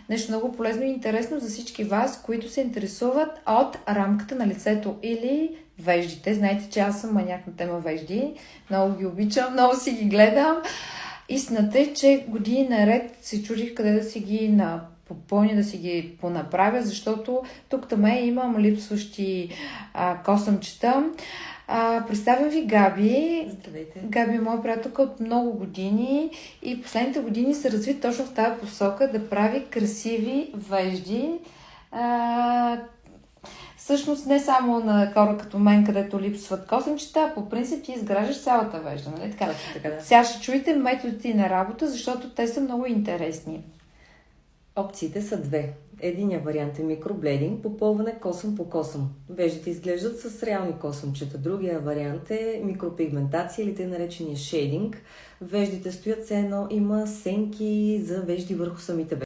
нещо много полезно и интересно за всички вас, които се интересуват от рамката на лицето или веждите. Знаете, че аз съм маняк на тема вежди. Много ги обичам, много си ги гледам. Истината е, че години наред се чудих къде да си ги попълня, да си ги понаправя, защото тук таме имам липсващи косъмчета. Представям ви Габи. Здравейте. Габи е моя приятелка от много години и последните години се разви точно в тази посока да прави красиви вежди. Всъщност не само на хора като мен, където липсват косъмчета, а по принцип ти изграждаш цялата вежда, нали така? Така, да. Сега ще чуете методите на работа, защото те са много интересни. Опциите са две. Единият вариант е микроблейдинг, попълване косъм по косъм. Веждите изглеждат с реални косъмчета. Другия вариант е микропигментация или тъй наречения шейдинг. Веждите стоят все едно, има сенки за вежди върху самите вежди.